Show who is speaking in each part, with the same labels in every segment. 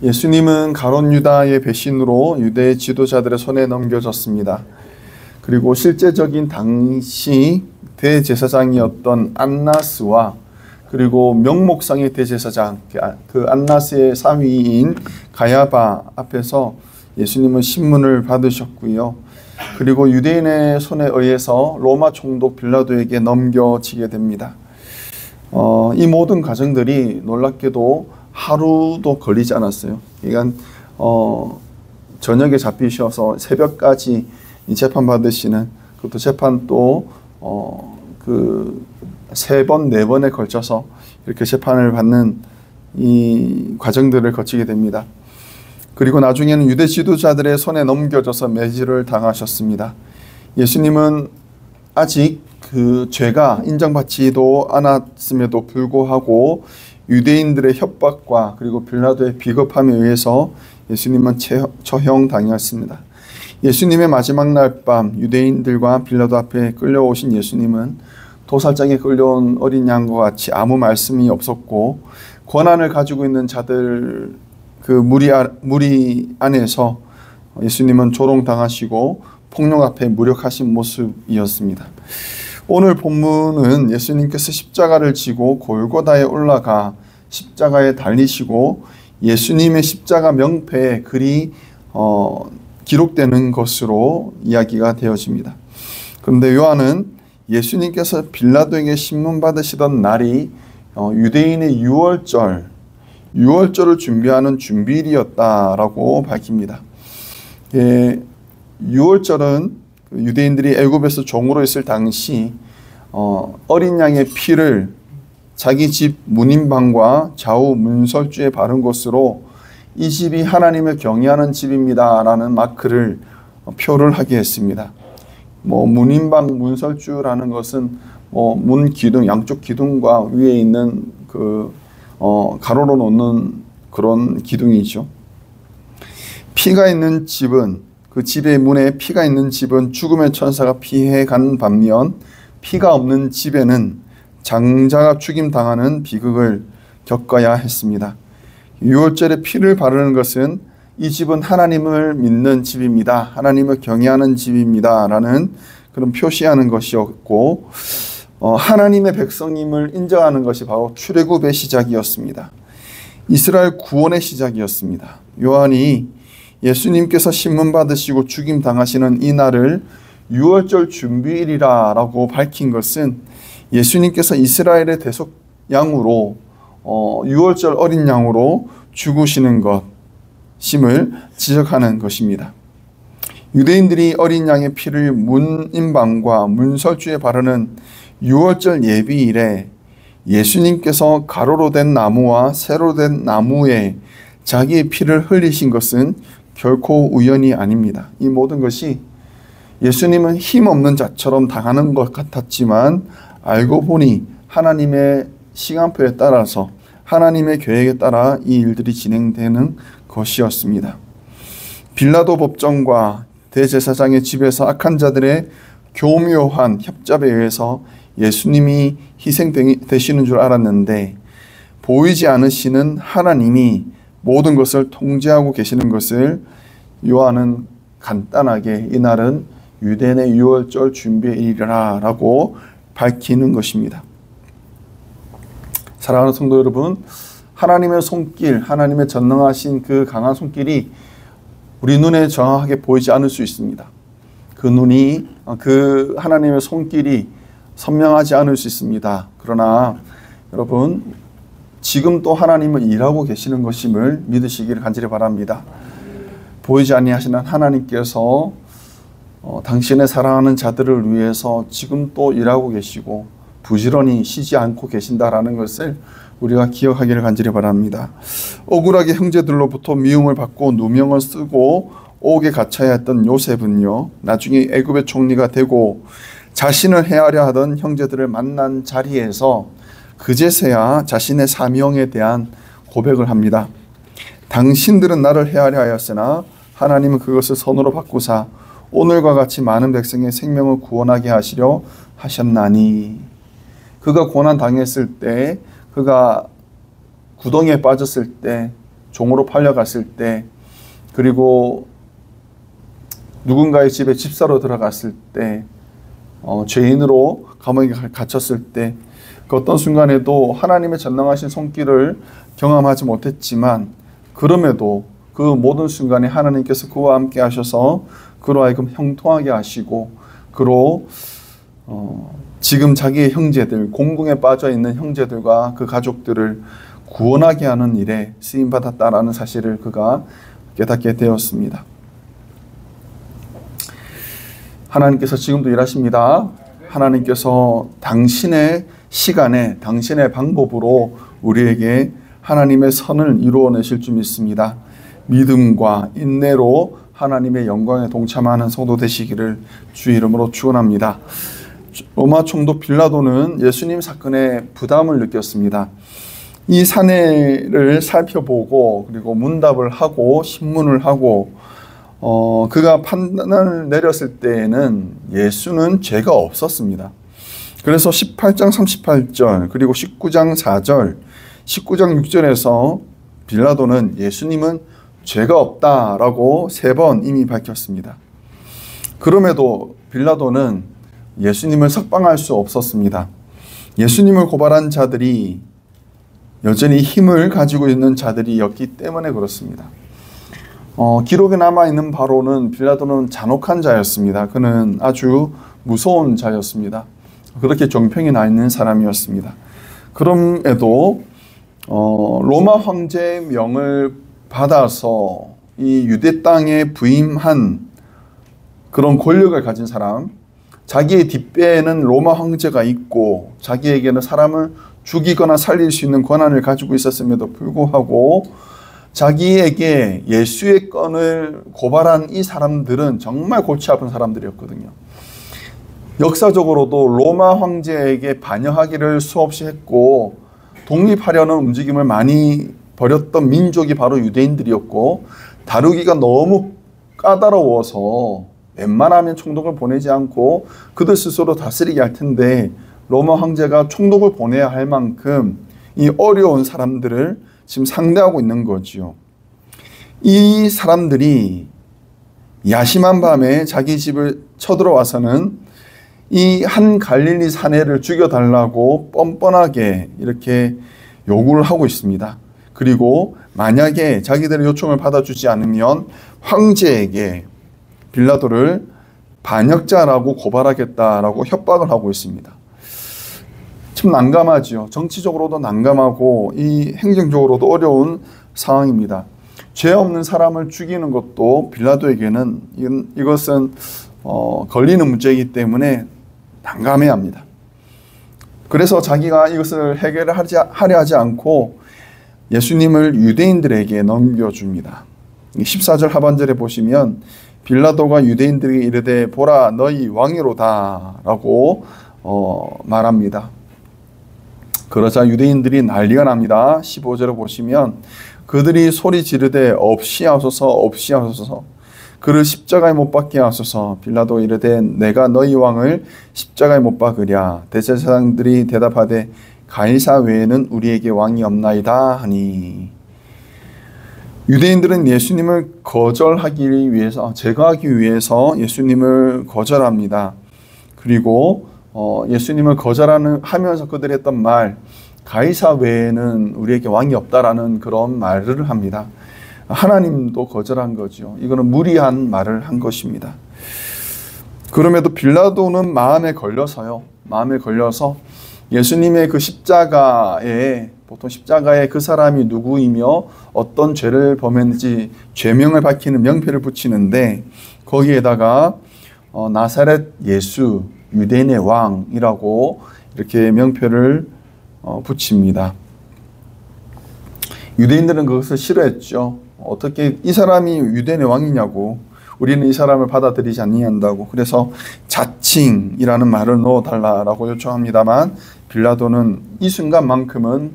Speaker 1: 예수님은 가룟 유다의 배신으로 유대 지도자들의 손에 넘겨졌습니다. 그리고 실제적인 당시 대제사장이었던 안나스와 그리고 명목상의 대제사장, 그 안나스의 사위인 가야바 앞에서 예수님은 신문을 받으셨고요. 그리고 유대인의 손에 의해서 로마 총독 빌라도에게 넘겨지게 됩니다. 이 모든 과정들이 놀랍게도 하루도 걸리지 않았어요. 그러니까 저녁에 잡히셔서 새벽까지 재판 받으시는, 그것도 재판 또 그 3번, 4번에 걸쳐서 이렇게 재판을 받는 이 과정들을 거치게 됩니다. 그리고 나중에는 유대 지도자들의 손에 넘겨져서 매질을 당하셨습니다. 예수님은 아직 그 죄가 인정받지도 않았음에도 불구하고 유대인들의 협박과 그리고 빌라도의 비겁함에 의해서 예수님은 처형당했습니다. 예수님의 마지막 날 밤 유대인들과 빌라도 앞에 끌려오신 예수님은 도살장에 끌려온 어린 양과 같이 아무 말씀이 없었고, 권한을 가지고 있는 자들 그 무리 안에서 예수님은 조롱당하시고 폭력 앞에 무력하신 모습이었습니다. 오늘 본문은 예수님께서 십자가를 지고 골고다에 올라가 십자가에 달리시고 예수님의 십자가 명패에 글이 기록되는 것으로 이야기가 되어집니다. 그런데 요한은 예수님께서 빌라도에게 신문 받으시던 날이 유대인의 유월절을 준비하는 준비일이었다라고 밝힙니다. 유월절은 유대인들이 애굽에서 종으로 있을 당시 어린 양의 피를 자기 집 문인방과 좌우 문설주에 바른 것으로 이 집이 하나님을 경외하는 집입니다 라는 마크를 표를 하게 했습니다. 문인방 문설주라는 것은 문 기둥, 양쪽 기둥과 위에 있는 그 가로로 놓는 그런 기둥이죠. 피가 있는 집은, 그 집의 문에 피가 있는 집은 죽음의 천사가 피해 간 반면 피가 없는 집에는 장자가 죽임당하는 비극을 겪어야 했습니다. 유월절에 피를 바르는 것은 이 집은 하나님을 믿는 집입니다, 하나님을 경외하는 집입니다 라는 그런 표시하는 것이었고, 하나님의 백성임을 인정하는 것이 바로 출애굽의 시작이었습니다. 이스라엘 구원의 시작이었습니다. 요한이 예수님께서 신문 받으시고 죽임 당하시는 이 날을 유월절 준비일이라고 밝힌 것은 예수님께서 이스라엘의 대속 양으로 유월절 어린 양으로 죽으시는 것임을 지적하는 것입니다. 유대인들이 어린 양의 피를 문인방과 문설주에 바르는 유월절 예비일에 예수님께서 가로로 된 나무와 세로 된 나무에 자기의 피를 흘리신 것은 결코 우연이 아닙니다. 이 모든 것이 예수님은 힘없는 자처럼 당하는 것 같았지만 알고 보니 하나님의 시간표에 따라서, 하나님의 계획에 따라 이 일들이 진행되는 것이었습니다. 빌라도 법정과 대제사장의 집에서 악한 자들의 교묘한 협잡에 의해서 예수님이 희생되시는 줄 알았는데, 보이지 않으시는 하나님이 모든 것을 통제하고 계시는 것을 요한은 간단하게 이날은 유대인의 유월절 준비일이라 라고 밝히는 것입니다. 사랑하는 성도 여러분, 하나님의 손길, 하나님의 전능하신 그 강한 손길이 우리 눈에 정확하게 보이지 않을 수 있습니다. 그 하나님의 손길이 선명하지 않을 수 있습니다. 그러나 여러분, 지금 또 하나님은 일하고 계시는 것임을 믿으시기를 간절히 바랍니다. 보이지 아니하시는 하나님께서 당신의 사랑하는 자들을 위해서 지금 또 일하고 계시고 부지런히 쉬지 않고 계신다라는 것을 우리가 기억하기를 간절히 바랍니다. 억울하게 형제들로부터 미움을 받고 누명을 쓰고 옥에 갇혀야 했던 요셉은요, 나중에 애굽의 총리가 되고 자신을 해하려 하던 형제들을 만난 자리에서 그제서야 자신의 사명에 대한 고백을 합니다. 당신들은 나를 해하려 하였으나 하나님은 그것을 선으로 바꾸사 오늘과 같이 많은 백성의 생명을 구원하게 하시려 하셨나니. 그가 고난 당했을 때, 그가 구덩이에 빠졌을 때, 종으로 팔려갔을 때, 그리고 누군가의 집에 집사로 들어갔을 때, 죄인으로 감옥에 갇혔을 때, 그 어떤 순간에도 하나님의 전능하신 손길을 경험하지 못했지만, 그럼에도 그 모든 순간에 하나님께서 그와 함께 하셔서 그로 하여금 형통하게 하시고, 그로 지금 자기의 형제들, 공궁에 빠져 있는 형제들과 그 가족들을 구원하게 하는 일에 쓰임받았다라는 사실을 그가 깨닫게 되었습니다. 하나님께서 지금도 일하십니다. 하나님께서 당신의 시간에, 당신의 방법으로 우리에게 하나님의 선을 이루어내실 줄 믿습니다. 믿음과 인내로 하나님의 영광에 동참하는 성도 되시기를 주의 이름으로 축원합니다. 로마 총독 빌라도는 예수님 사건에 부담을 느꼈습니다. 이 사내를 살펴보고 그리고 문답을 하고 신문을 하고 그가 판단을 내렸을 때에는 예수는 죄가 없었습니다. 그래서 18장 38절 그리고 19장 4절 19장 6절에서 빌라도는 예수님은 죄가 없다라고 3번 이미 밝혔습니다. 그럼에도 빌라도는 예수님을 석방할 수 없었습니다. 예수님을 고발한 자들이 여전히 힘을 가지고 있는 자들이었기 때문에 그렇습니다. 기록에 남아있는 바로는 빌라도는 잔혹한 자였습니다. 그는 아주 무서운 자였습니다. 그렇게 정평이 나 있는 사람이었습니다. 그럼에도 로마 황제의 명을 받아서 이 유대 땅에 부임한 그런 권력을 가진 사람, 자기의 뒷배에는 로마 황제가 있고 자기에게는 사람을 죽이거나 살릴 수 있는 권한을 가지고 있었음에도 불구하고 자기에게 예수의 건을 고발한 이 사람들은 정말 골치 아픈 사람들이었거든요. 역사적으로도 로마 황제에게 반역하기를 수없이 했고 독립하려는 움직임을 많이 벌였던 민족이 바로 유대인들이었고, 다루기가 너무 까다로워서 웬만하면 총독을 보내지 않고 그들 스스로 다스리게 할 텐데 로마 황제가 총독을 보내야 할 만큼 이 어려운 사람들을 지금 상대하고 있는 거지요. 이 사람들이 야심한 밤에 자기 집을 쳐들어와서는 이 한 갈릴리 사내를 죽여달라고 뻔뻔하게 이렇게 요구를 하고 있습니다. 그리고 만약에 자기들의 요청을 받아주지 않으면 황제에게 빌라도를 반역자라고 고발하겠다라고 협박을 하고 있습니다. 참 난감하지요. 정치적으로도 난감하고 이 행정적으로도 어려운 상황입니다. 죄 없는 사람을 죽이는 것도 빌라도에게는 이것은 걸리는 문제이기 때문에 난감해합니다. 그래서 자기가 이것을 해결을 하려 하지 않고 예수님을 유대인들에게 넘겨줍니다. 14절 하반절에 보시면 빌라도가 유대인들에게 이르되 보라 너희 왕이로다 라고 말합니다. 그러자 유대인들이 난리가 납니다. 15절을 보시면 그들이 소리 지르되 없이하소서 없이하소서 그를 십자가에 못 박게 하소서. 빌라도 이르되 내가 너희 왕을 십자가에 못 박으랴. 대제사장들이 대답하되 가이사 외에는 우리에게 왕이 없나이다 하니. 유대인들은 예수님을 거절하기 위해서, 제거하기 위해서 예수님을 거절합니다. 그리고 예수님을 거절하면서 그들이 했던 말, 가이사 외에는 우리에게 왕이 없다라는 그런 말을 합니다. 하나님도 거절한 거죠. 이거는 무리한 말을 한 것입니다. 그럼에도 빌라도는 마음에 걸려서 예수님의 그 십자가에, 보통 십자가에 그 사람이 누구이며 어떤 죄를 범했는지 죄명을 밝히는 명패를 붙이는데 거기에다가 나사렛 예수 유대인의 왕이라고 이렇게 명패를 붙입니다. 유대인들은 그것을 싫어했죠. 어떻게 이 사람이 유대인의 왕이냐고, 우리는 이 사람을 받아들이지 아니한다고. 그래서 자칭이라는 말을 넣어달라고 요청합니다만 빌라도는 이 순간만큼은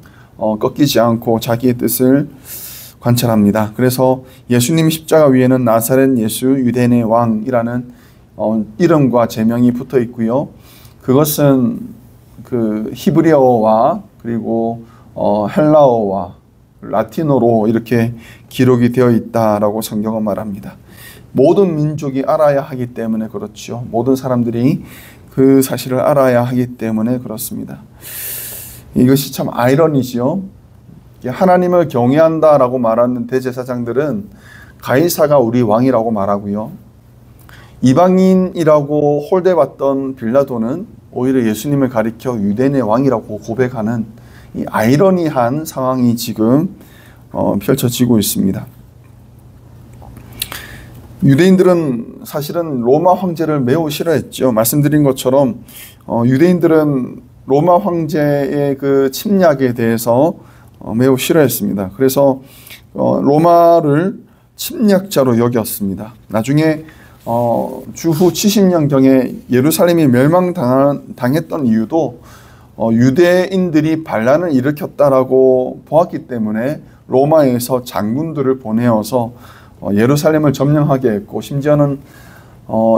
Speaker 1: 꺾이지 않고 자기의 뜻을 관철합니다. 그래서 예수님 십자가 위에는 나사렛 예수 유대인의 왕이라는 이름과 제명이 붙어 있고요. 그것은 그 히브리어와 그리고 헬라어와 라틴어로 이렇게 기록이 되어 있다라고 성경은 말합니다. 모든 민족이 알아야 하기 때문에 그렇죠. 모든 사람들이 그 사실을 알아야 하기 때문에 그렇습니다. 이것이 참 아이러니지요. 하나님을 경외한다라고 말하는 대제사장들은 가이사가 우리 왕이라고 말하고요. 이방인이라고 홀대받던 빌라도는 오히려 예수님을 가리켜 유대인의 왕이라고 고백하는 이 아이러니한 상황이 지금 펼쳐지고 있습니다. 유대인들은 사실은 로마 황제를 매우 싫어했죠. 말씀드린 것처럼 유대인들은 로마 황제의 그 침략에 대해서 매우 싫어했습니다. 그래서 로마를 침략자로 여겼습니다. 나중에 주후 70년경에 예루살렘이 멸망당했던 이유도 유대인들이 반란을 일으켰다라고 보았기 때문에 로마에서 장군들을 보내어서 예루살렘을 점령하게 했고, 심지어는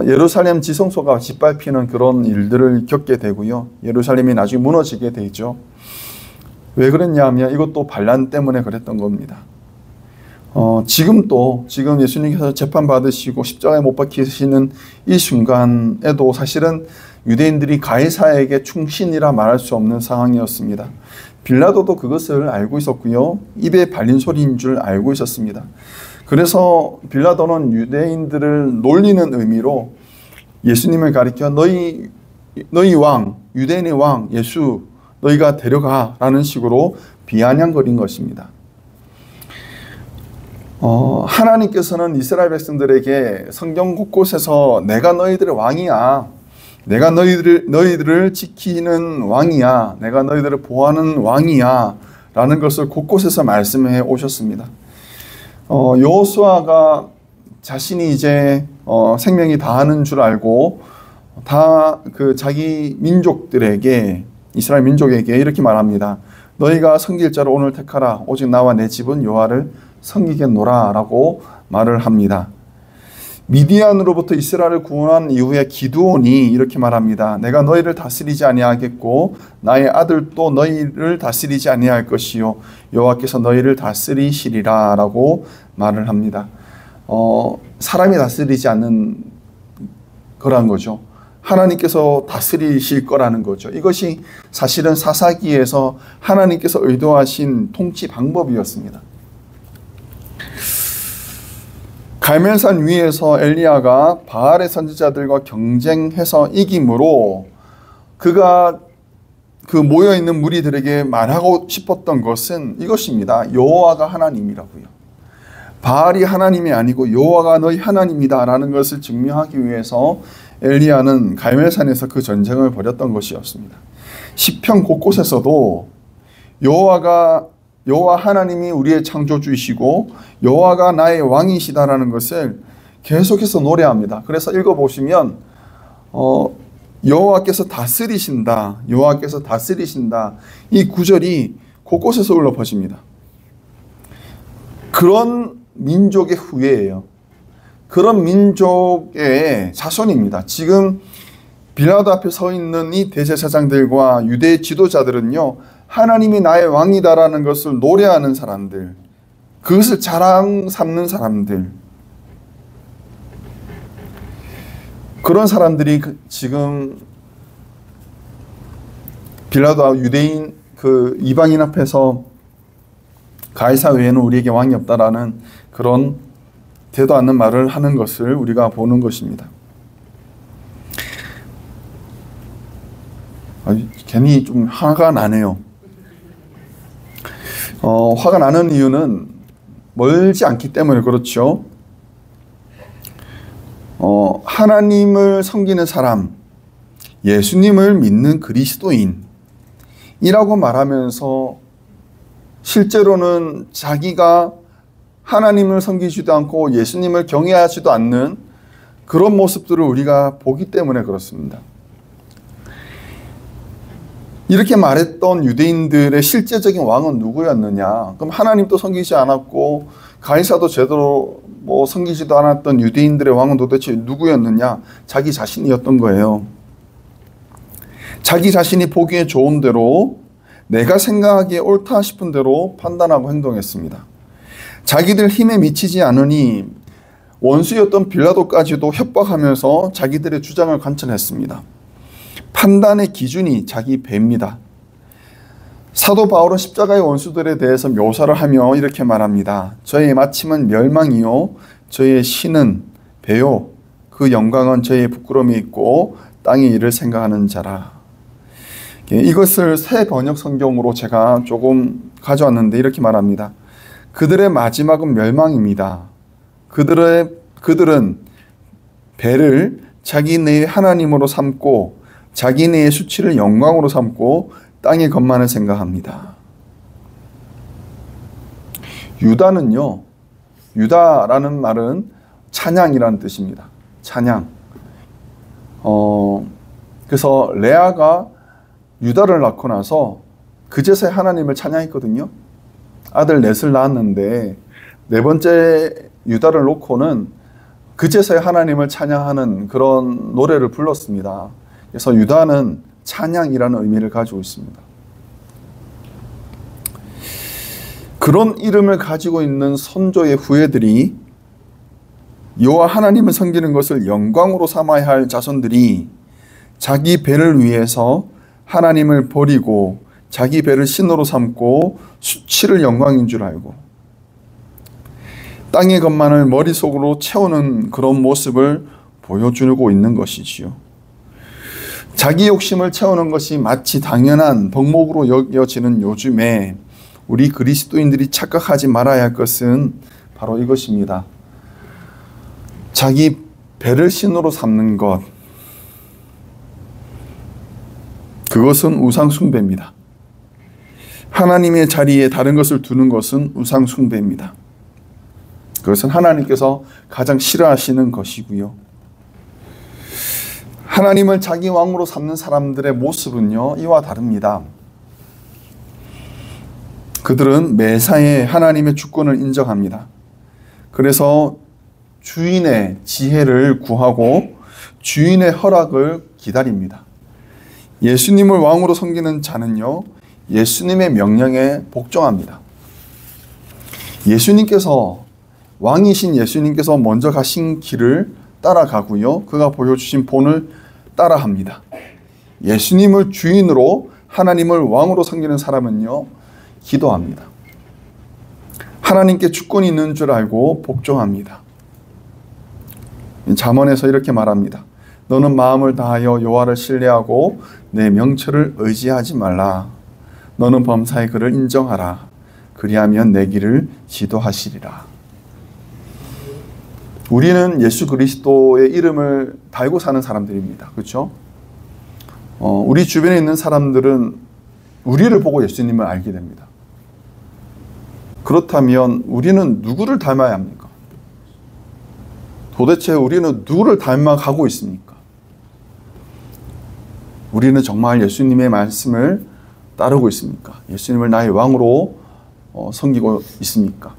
Speaker 1: 예루살렘 지성소가 짓밟히는 그런 일들을 겪게 되고요. 예루살렘이 나중에 무너지게 되죠. 왜 그랬냐 하면 이것도 반란 때문에 그랬던 겁니다. 지금 예수님께서 재판받으시고 십자가에 못 박히시는 이 순간에도 사실은 유대인들이 가이사에게 충신이라 말할 수 없는 상황이었습니다. 빌라도도 그것을 알고 있었고요. 입에 발린 소리인 줄 알고 있었습니다. 그래서 빌라도는 유대인들을 놀리는 의미로 예수님을 가리켜 너희 왕, 유대인의 왕 예수 너희가 데려가 라는 식으로 비아냥거린 것입니다. 하나님께서는 이스라엘 백성들에게 성경 곳곳에서 내가 너희들의 왕이야, 내가 너희들을 지키는 왕이야, 내가 너희들을 보호하는 왕이야 라는 것을 곳곳에서 말씀해 오셨습니다. 여호수아가 자신이 이제 생명이 다하는 줄 알고 다 그 자기 민족들에게, 이스라엘 민족에게 이렇게 말합니다. 너희가 섬길 자를 오늘 택하라. 오직 나와 내 집은 여호와를 섬기겠노라 라고 말을 합니다. 미디안으로부터 이스라엘을 구원한 이후에 기드온이 이렇게 말합니다. 내가 너희를 다스리지 아니하겠고 나의 아들도 너희를 다스리지 아니할 것이요 여호와께서 너희를 다스리시리라 라고 말을 합니다. 사람이 다스리지 않는 거란 거죠. 하나님께서 다스리실 거라는 거죠. 이것이 사실은 사사기에서 하나님께서 의도하신 통치 방법이었습니다. 갈멜산 위에서 엘리야가 바알의 선지자들과 경쟁해서 이기므로 그가 그 모여있는 무리들에게 말하고 싶었던 것은 이것입니다. 여호와가 하나님이라고요. 바알이 하나님이 아니고 여호와가 너희 하나님이다 라는 것을 증명하기 위해서 엘리야는 갈멜산에서 그 전쟁을 벌였던 것이었습니다. 시편 곳곳에서도 여호와 하나님이 우리의 창조주이시고 여호와가 나의 왕이시다라는 것을 계속해서 노래합니다. 그래서 읽어보시면 여호와께서 다스리신다, 여호와께서 다스리신다 이 구절이 곳곳에서 울려 퍼집니다. 그런 민족의 후예예요. 그런 민족의 자손입니다. 지금 빌라도 앞에 서 있는 이 대제사장들과 유대 지도자들은요, 하나님이 나의 왕이다라는 것을 노래하는 사람들, 그것을 자랑 삼는 사람들, 그런 사람들이 지금 빌라도 유대인 그 이방인 앞에서 가이사 외에는 우리에게 왕이 없다라는 그런 되도 않는 말을 하는 것을 우리가 보는 것입니다. 괜히 좀 화가 나네요. 화가 나는 이유는 멀지 않기 때문에 그렇죠. 하나님을 섬기는 사람, 예수님을 믿는 그리스도인이라고 말하면서 실제로는 자기가 하나님을 섬기지도 않고 예수님을 경외하지도 않는 그런 모습들을 우리가 보기 때문에 그렇습니다. 이렇게 말했던 유대인들의 실제적인 왕은 누구였느냐? 그럼 하나님도 섬기지 않았고 가이사도 제대로 섬기지도 않았던 유대인들의 왕은 도대체 누구였느냐? 자기 자신이었던 거예요. 자기 자신이 보기에 좋은 대로 내가 생각하기에 옳다 싶은 대로 판단하고 행동했습니다. 자기들 힘에 미치지 않으니 원수였던 빌라도까지도 협박하면서 자기들의 주장을 관철했습니다. 판단의 기준이 자기 배입니다. 사도 바울은 십자가의 원수들에 대해서 묘사를 하며 이렇게 말합니다. 저의 마침은 멸망이요 저의 신은 배요 그 영광은 저의 부끄러움이 있고 땅의 일을 생각하는 자라. 이것을 새 번역 성경으로 제가 조금 가져왔는데 이렇게 말합니다. 그들의 마지막은 멸망입니다. 그들은 배를 자기네의 하나님으로 삼고 자기네의 수치를 영광으로 삼고 땅의 것만을 생각합니다. 유다는요, 유다라는 말은 찬양이라는 뜻입니다. 찬양. 그래서 레아가 유다를 낳고 나서 그제서야 하나님을 찬양했거든요. 아들 넷을 낳았는데 네 번째 유다를 놓고는 그제서야 하나님을 찬양하는 그런 노래를 불렀습니다. 그래서 유다는 찬양이라는 의미를 가지고 있습니다. 그런 이름을 가지고 있는 선조의 후예들이 여호와 하나님을 섬기는 것을 영광으로 삼아야 할 자손들이 자기 배를 위해서 하나님을 버리고 자기 배를 신으로 삼고 수치를 영광인 줄 알고 땅의 것만을 머릿속으로 채우는 그런 모습을 보여주고 있는 것이지요. 자기 욕심을 채우는 것이 마치 당연한 덕목으로 여겨지는 요즘에 우리 그리스도인들이 착각하지 말아야 할 것은 바로 이것입니다. 자기 배를 신으로 삼는 것, 그것은 우상 숭배입니다. 하나님의 자리에 다른 것을 두는 것은 우상 숭배입니다. 그것은 하나님께서 가장 싫어하시는 것이고요. 하나님을 자기 왕으로 삼는 사람들의 모습은요, 이와 다릅니다. 그들은 매사에 하나님의 주권을 인정합니다. 그래서 주인의 지혜를 구하고 주인의 허락을 기다립니다. 예수님을 왕으로 섬기는 자는요, 예수님의 명령에 복종합니다. 왕이신 예수님께서 먼저 가신 길을 따라가고요, 그가 보여주신 본을 따라합니다. 예수님을 주인으로 하나님을 왕으로 섬기는 사람은요, 기도합니다. 하나님께 주권이 있는 줄 알고 복종합니다. 잠언에서 이렇게 말합니다. 너는 마음을 다하여 여호와를 신뢰하고 내 명철을 의지하지 말라. 너는 범사의 그를 인정하라. 그리하면 내 길을 지도하시리라. 우리는 예수 그리스도의 이름을 달고 사는 사람들입니다. 그렇죠? 우리 주변에 있는 사람들은 우리를 보고 예수님을 알게 됩니다. 그렇다면 우리는 누구를 닮아야 합니까? 도대체 우리는 누구를 닮아가고 있습니까? 우리는 정말 예수님의 말씀을 따르고 있습니까? 예수님을 나의 왕으로 섬기고 있습니까?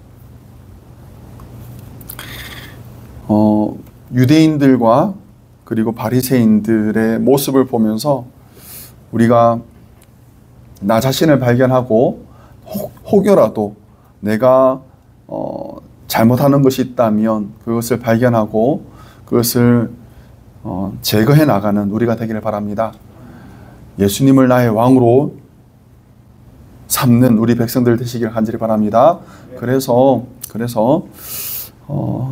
Speaker 1: 유대인들과 그리고 바리새인들의 모습을 보면서 우리가 나 자신을 발견하고 혹여라도 내가 잘못하는 것이 있다면 그것을 발견하고 그것을 제거해 나가는 우리가 되기를 바랍니다. 예수님을 나의 왕으로 삼는 우리 백성들 되시기를 간절히 바랍니다. 그래서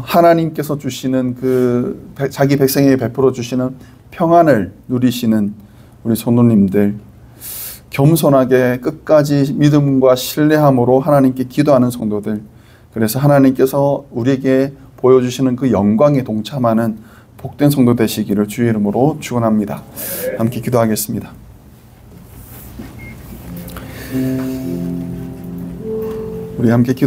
Speaker 1: 하나님께서 주시는 자기 백성에게 베풀어 주시는 평안을 누리시는 우리 성도님들, 겸손하게 끝까지 믿음과 신뢰함으로 하나님께 기도하는 성도들, 그래서 하나님께서 우리에게 보여주시는 그 영광에 동참하는 복된 성도 되시기를 주의 이름으로 축원합니다. 함께 기도하겠습니다. 우리 함께 기도.